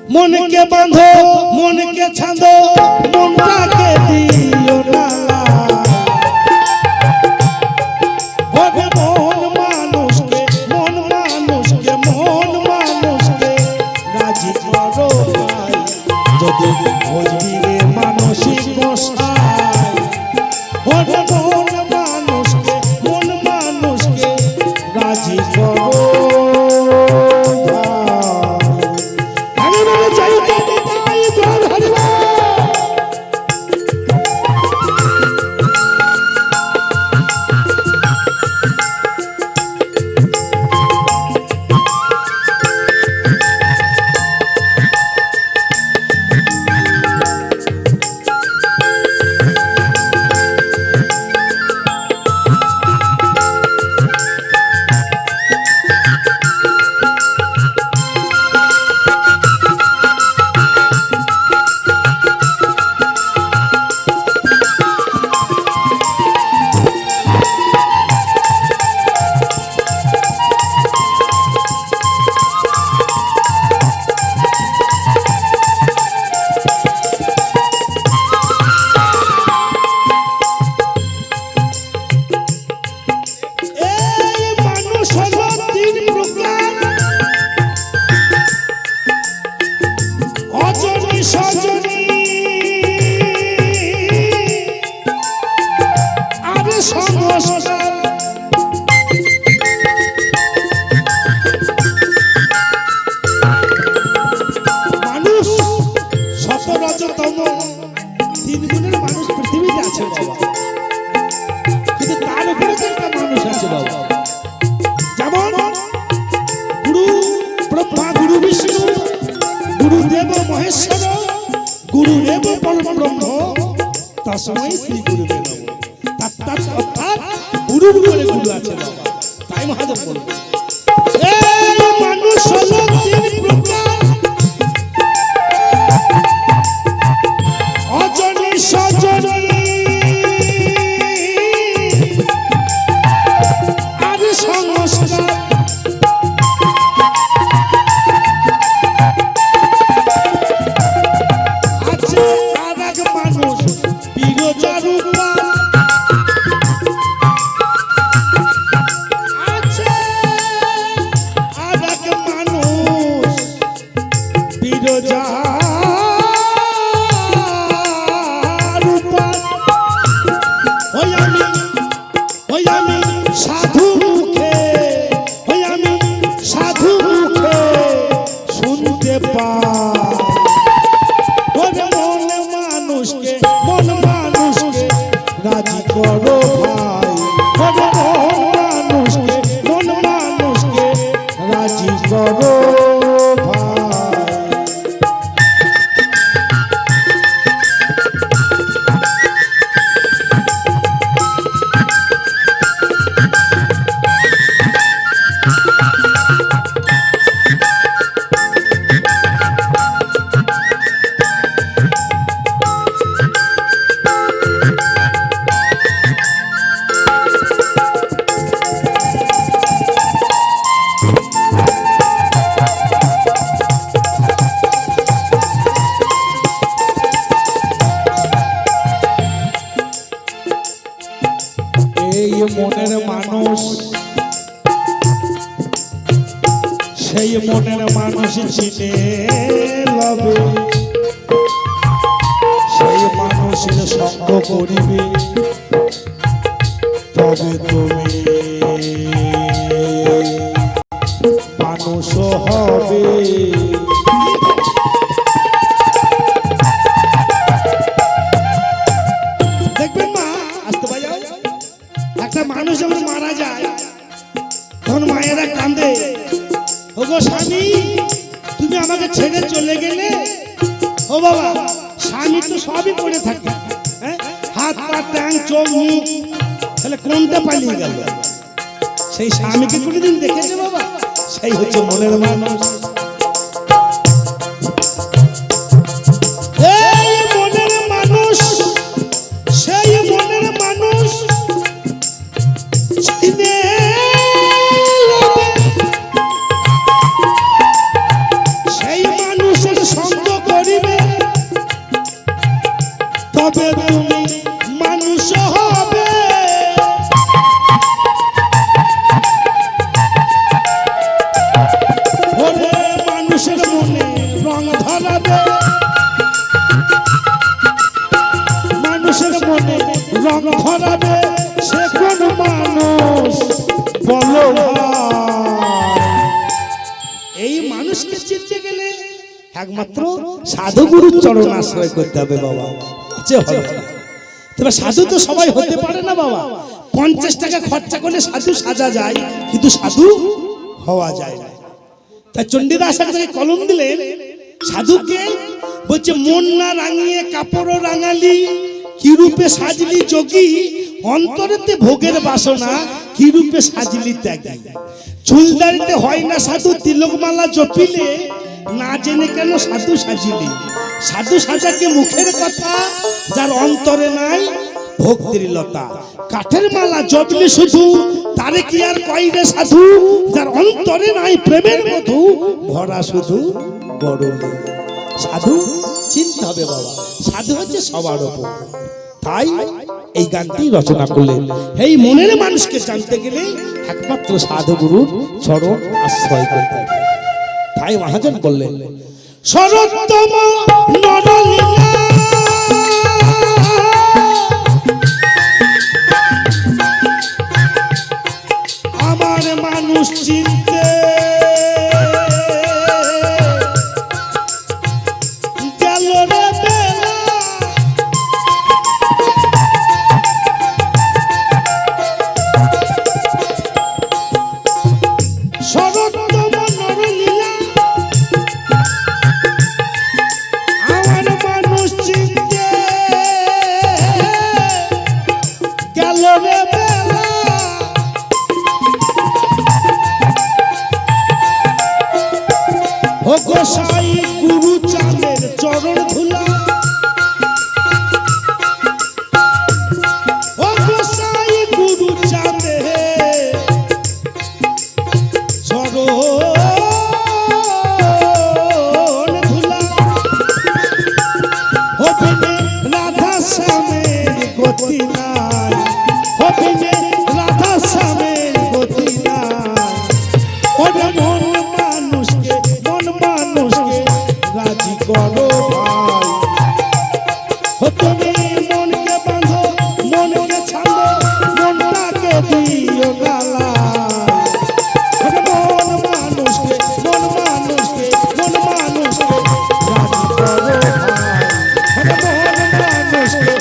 मन के बांधो मन के छांदो मनटा के दियो ना गुरुदेव परम ब्रह्म तस्मै श्री गुरुवे नमः अर्थात गुरु বলে গুরু আছে বাবা তাই মহাদেব বলবে এই মানুষ হলো তিন প্রকার অজনী সজনী আর সংস্কার মনের মানুষ সেই মনের মানুষ চিনে লবে সেই মানুষের সঙ্গ করিবে তবে তুমি মানুষ হবে দেখবেন মা আসতে পারো একটা মানুষ যখন মারা যায় তখন মায়েরা কাঁদে ওগো স্বামী তুমি আমাকে ছেড়ে চলে গেলে ও বাবা স্বামী তো সবই পড়ে থাকে হ্যাঁ হাত পা ট্যাং চোখ মুখ তাহলে কোনটা পালিয়ে গেল সেই স্বামীকে কোনোদিন দেখেছে বাবা সেই হচ্ছে মনের মানুষ সেই মানুষের তবে তুমি মানুষ হবে। ওরে মানুষের মনে রং ধরাবে, মানুষের মনে রং ধরাবে, সে কোন মানুষ বলো ভাই। এই মানুষকে চিনতে গেলে একমাত্র সাধুগুরুর চরণ আশ্রয় করতে হবে বাবা। তবে সাধু তো সবাই হতে পারে না বাবা। 50 টাকা খরচা করলে সাধু সাজা যায়, কিন্তু সাধু হওয়া যায় না। তাই চণ্ডীদাস তাকে কলম দিলেন, সাধুকে বলছে মন না রাঙিয়ে কাপড় রাঙালি, কি রূপে সাজলি যোগী, অন্তরেতে ভোগের বাসনা, কি রূপে সাজলি ত্যাগী। চুলদারিতে হয় না সাধু, তিলকমালা জপিলে, না জেনে কেন সাধু সাজিলি। সাধু সাজাকে মুখের কথা, যার অন্তরে নাই ভক্তির লতা। কাঠের মালা জপলে শুধু, তারে কি আর কয় রে সাধু, যার অন্তরে নাই প্রেমের মধু, ভরা শুধু গরলে। সাধু চিনতে হবে বাবা, সাধু হচ্ছে সবার উপর। তাই এই গানটি রচনা করলেন। এই মনের মানুষকে জানতে গেলে একমাত্র সাধুগুরুর চরণ আশ্রয় করতে হবে। তাই মহাজন বললেন, সরোত্তম নরলীলা আমার মানুষ চিনতে গেল রে বেলা। সরোত্তম নরলীলা আমার মানুষ চিনতে গেল রে বেলা। ও গোসাই গুরু চাঁদের চরণ ধুলা, ও গোসাই গুরু চাঁদের চরণ ধুলা। হবিনে রাধা শ্যামের গতি নাই, হবিনে রাধা শ্যামের গতি নাই। ওরে মন মানুষকে রাজি করো ভাই। তুমি মনকে বাঁধো, মনকে ছাড়ো, মনটাকে দিও গালা। মন মানুষকে রাজি করো ভাই। মন মানুষকে